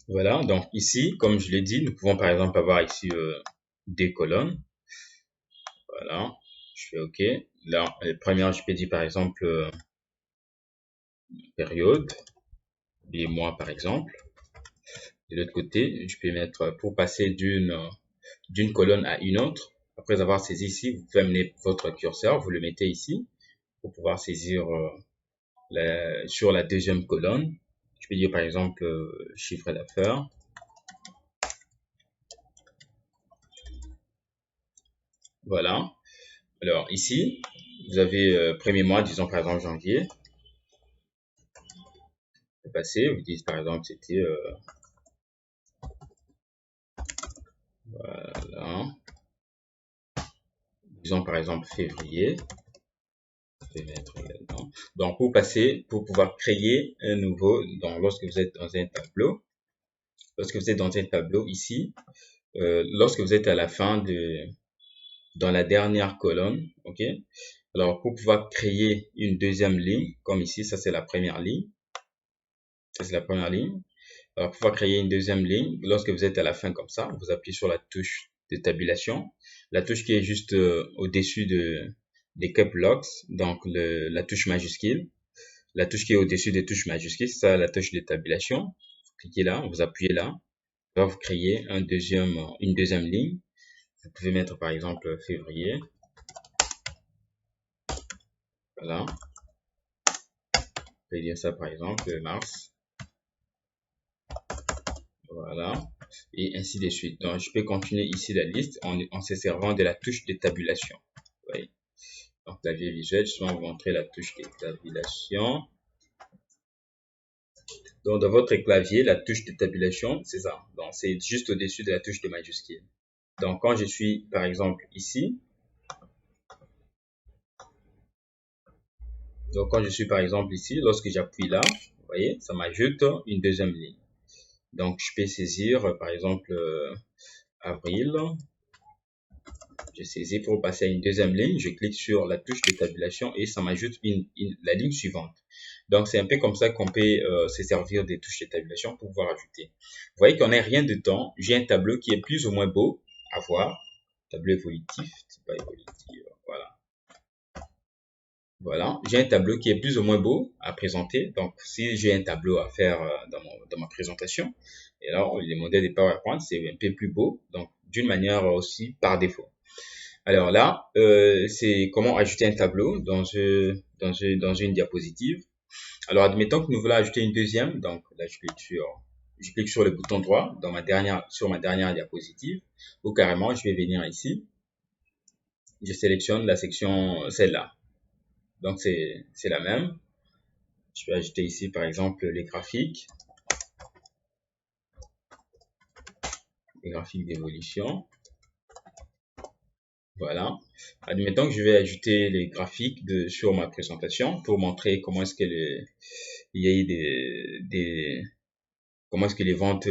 Voilà, donc ici, comme je l'ai dit, nous pouvons par exemple avoir ici des colonnes. Voilà, je fais OK. Là, la première, je peux dire par exemple période, et mois par exemple. De l'autre côté, je peux mettre pour passer d'une colonne à une autre. Après avoir saisi ici, vous pouvez amener votre curseur, vous le mettez ici pour pouvoir saisir sur la deuxième colonne. Je peux dire par exemple chiffre d'affaires. Voilà. Alors ici, vous avez premier mois, disons par exemple janvier. Vous passez, vous dites par exemple c'était voilà, disons par exemple février. Je vais mettre également. Donc pour passer, pour pouvoir créer un nouveau, donc lorsque vous êtes dans un tableau, ici, lorsque vous êtes à la fin dans la dernière colonne, ok. Alors pour pouvoir créer une deuxième ligne, comme ici, ça c'est la première ligne, ça c'est la première ligne. Alors pour pouvoir créer une deuxième ligne, lorsque vous êtes à la fin comme ça, vous appuyez sur la touche de tabulation, la touche qui est juste au-dessus des caps locks, donc la touche majuscule. La touche qui est au-dessus des touches majuscules, c'est ça la touche de tabulation. Vous cliquez là, vous appuyez là, ça va vous créer une deuxième ligne. Vous pouvez mettre par exemple février. Voilà. Vous pouvez dire ça par exemple mars. Voilà. Et ainsi de suite. Donc je peux continuer ici la liste en se servant de la touche de tabulation. Vous voyez. Donc clavier visuel, je vais vous montrer la touche de tabulation. Donc dans votre clavier, la touche de tabulation, c'est ça. Donc c'est juste au-dessus de la touche de majuscule. Donc quand je suis par exemple ici, donc quand je suis par exemple ici, lorsque j'appuie là, vous voyez, ça m'ajoute une deuxième ligne. Donc je peux saisir par exemple avril, je saisis pour passer à une deuxième ligne, je clique sur la touche de tabulation et ça m'ajoute la ligne suivante. Donc c'est un peu comme ça qu'on peut se servir des touches de tabulation pour pouvoir ajouter. Vous voyez qu'on n'a rien dedans, j'ai un tableau qui est plus ou moins beau à voir, tableau évolutif, c'est pas évolutif, voilà. Voilà, j'ai un tableau qui est plus ou moins beau à présenter. Donc, si j'ai un tableau à faire dans ma présentation, et là, les modèles de PowerPoint, c'est un peu plus beau. Donc, d'une manière aussi par défaut. Alors là, c'est comment ajouter un tableau dans une diapositive. Alors, admettons que nous voulons ajouter une deuxième. Donc, là, je clique sur le bouton droit sur ma dernière diapositive. Ou carrément, je vais venir ici. Je sélectionne la section, celle-là. Donc, c'est la même. Je vais ajouter ici, par exemple, les graphiques d'évolution. Voilà. Admettons que je vais ajouter les graphiques sur ma présentation pour montrer comment est-ce que il y a eu comment est-ce que les ventes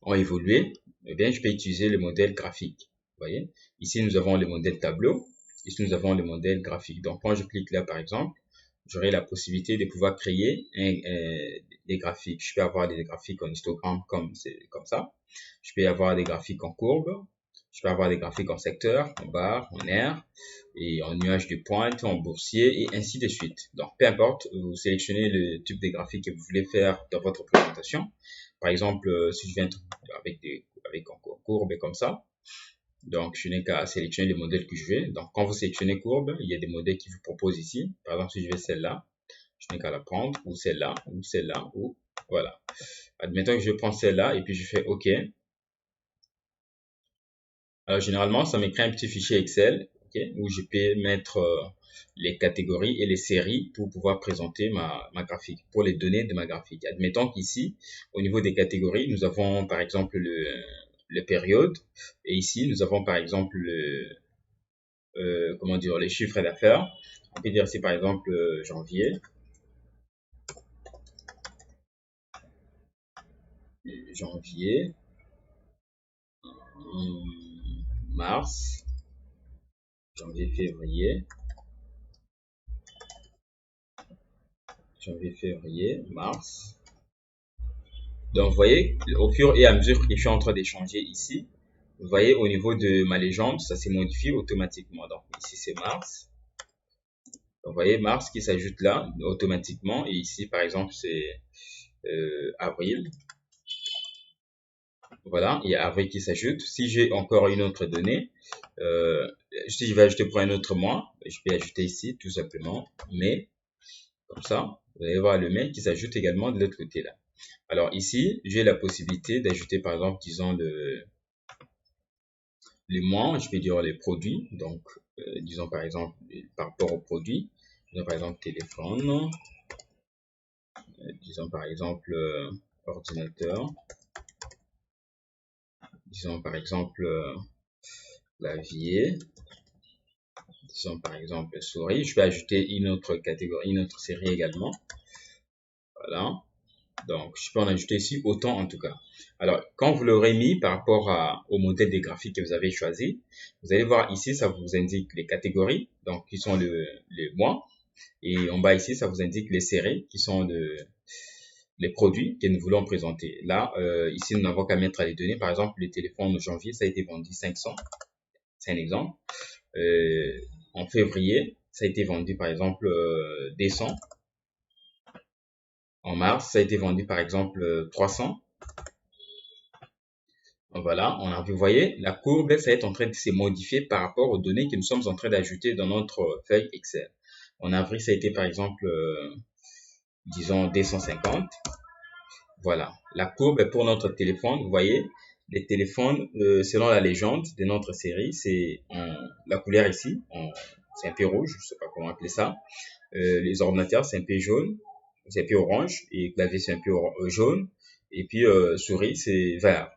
ont évolué. Eh bien, je peux utiliser le modèle graphique. Vous voyez? Ici, nous avons le modèle tableau. Ici, nous avons le modèle graphique. Donc, quand je clique là, par exemple, j'aurai la possibilité de pouvoir créer des graphiques. Je peux avoir des graphiques en histogramme comme ça. Je peux avoir des graphiques en courbe. Je peux avoir des graphiques en secteur, en barre, en aire, et en nuage de pointe, en boursier, et ainsi de suite. Donc, peu importe, vous sélectionnez le type de graphique que vous voulez faire dans votre présentation. Par exemple, si je viens avec en courbe comme ça, donc je n'ai qu'à sélectionner le modèle que je veux. Donc, quand vous sélectionnez courbe, il y a des modèles qui vous proposent ici. Par exemple, si je veux celle-là, je n'ai qu'à la prendre, ou celle-là, ou celle-là, ou voilà. Admettons que je prends celle-là et puis je fais OK. Alors, généralement, ça me crée un petit fichier Excel, okay, où je peux mettre les catégories et les séries pour pouvoir présenter ma graphique, pour les données de ma graphique. Admettons qu'ici, au niveau des catégories, nous avons par exemple le période, et ici, nous avons par exemple comment dire, les chiffres d'affaires. On peut dire ici par exemple janvier, janvier, mars, janvier, février, janvier, février, mars, Donc, vous voyez, au fur et à mesure que je suis en train d'échanger ici, vous voyez, au niveau de ma légende, ça s'est modifié automatiquement. Donc, ici, c'est Mars. Donc, vous voyez, Mars qui s'ajoute là, automatiquement. Et ici, par exemple, c'est avril. Voilà, il y a avril qui s'ajoute. Si j'ai encore une autre donnée, si je vais ajouter pour un autre mois, je peux ajouter ici, tout simplement, mai. Comme ça, vous allez voir le mai qui s'ajoute également de l'autre côté là. Alors ici, j'ai la possibilité d'ajouter par exemple, disons les mois, je vais dire les produits. Donc, disons par exemple, par rapport aux produits, disons par exemple téléphone, disons par exemple ordinateur, disons par exemple clavier, disons par exemple souris. Je vais ajouter une autre catégorie, une autre série également. Voilà. Donc, je peux en ajouter ici autant en tout cas. Alors, quand vous l'aurez mis par rapport au modèle des graphiques que vous avez choisi, vous allez voir ici, ça vous indique les catégories, donc qui sont les mois. Et en bas ici, ça vous indique les séries, qui sont les produits que nous voulons présenter. Là, ici, nous n'avons qu'à mettre les données. Par exemple, le téléphone en janvier, ça a été vendu 500. C'est un exemple. En février, ça a été vendu par exemple 200. En mars, ça a été vendu par exemple 300. Voilà, on a vu, vous voyez, la courbe, ça est en train de se modifier par rapport aux données que nous sommes en train d'ajouter dans notre feuille Excel. En avril, ça a été par exemple, disons 250. Voilà, la courbe est pour notre téléphone. Vous voyez, les téléphones, selon la légende de notre série, c'est la couleur ici, c'est un peu rouge, je sais pas comment appeler ça. Les ordinateurs, c'est un peu jaune, c'est un peu orange, et clavier, c'est un peu jaune, et puis souris, c'est vert.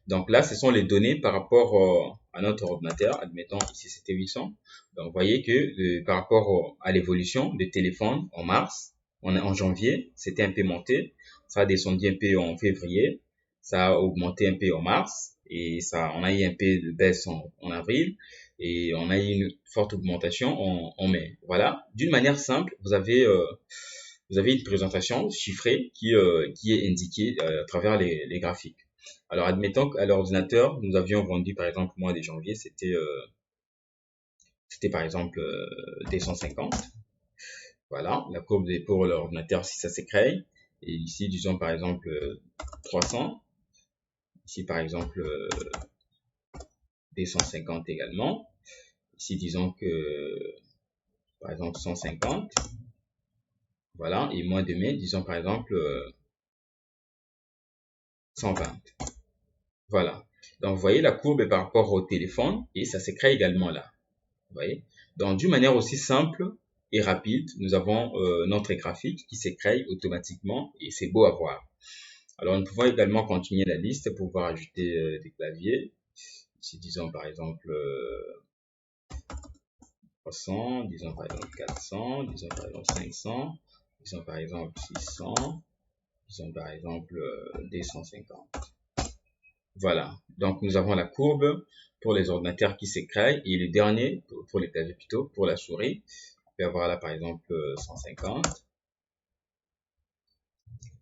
Donc là, ce sont les données par rapport à notre ordinateur. Admettons, ici, c'était 800. Donc, vous voyez que par rapport à l'évolution des téléphones en mars, en janvier, c'était un peu monté. Ça a descendu un peu en février. Ça a augmenté un peu en mars. Et ça, on a eu un peu de baisse en avril. Et on a eu une forte augmentation en mai. Voilà. D'une manière simple, vous avez une présentation chiffrée qui est indiquée à travers les graphiques. Alors, admettons qu'à l'ordinateur, nous avions vendu, par exemple, au mois de janvier, c'était par exemple 250. Voilà, la courbe est pour l'ordinateur si ça s'écrit. Et ici, disons par exemple 300. Ici, par exemple 250 également. Ici, disons que, par exemple, 150. Voilà, et mois de mai, disons par exemple 120. Voilà. Donc, vous voyez, la courbe est par rapport au téléphone et ça s'écrit également là. Vous voyez? Donc, d'une manière aussi simple et rapide, nous avons notre graphique qui s'écrit automatiquement et c'est beau à voir. Alors, nous pouvons également continuer la liste pour pouvoir ajouter des claviers. Ici, disons par exemple 300, disons par exemple 400, disons par exemple 500, disons par exemple 600, disons par exemple 250. Voilà, donc nous avons la courbe pour les ordinateurs qui s'écrit et le dernier, pour les claviers plutôt, pour la souris. On peut avoir là par exemple 150.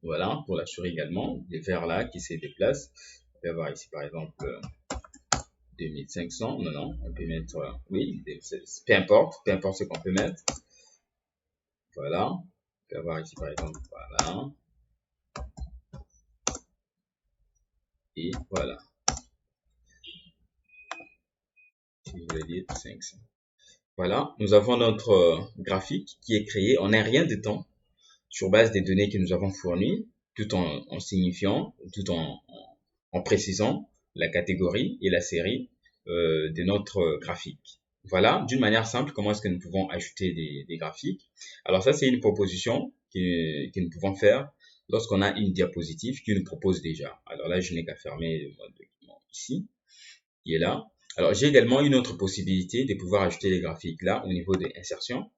Voilà, pour la souris également, les verts là qui se déplacent. On peut avoir ici par exemple 2500, non, on peut mettre, oui, peu importe ce qu'on peut mettre. Voilà, on peut avoir ici par exemple, voilà. Et voilà, si je voulais dire 500. Voilà, nous avons notre graphique qui est créé en un rien de temps sur base des données que nous avons fournies, tout en signifiant, tout en précisant la catégorie et la série de notre graphique. Voilà, d'une manière simple, comment est-ce que nous pouvons ajouter des graphiques. Alors ça, c'est une proposition que nous pouvons faire lorsqu'on a une diapositive qui nous propose déjà. Alors là, je n'ai qu'à fermer mon document ici, qui est là. Alors, j'ai également une autre possibilité de pouvoir ajouter les graphiques là, au niveau de l'insertion.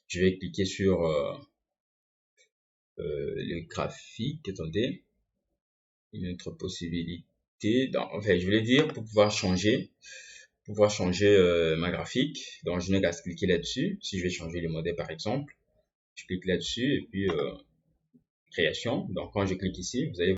Je vais cliquer sur le graphique. Attendez, une autre possibilité. Enfin, je voulais dire pour pouvoir changer ma graphique. Donc, je n'ai qu'à cliquer là-dessus. Si je vais changer le modèle par exemple, je clique là-dessus et puis création. Donc, quand je clique ici, vous allez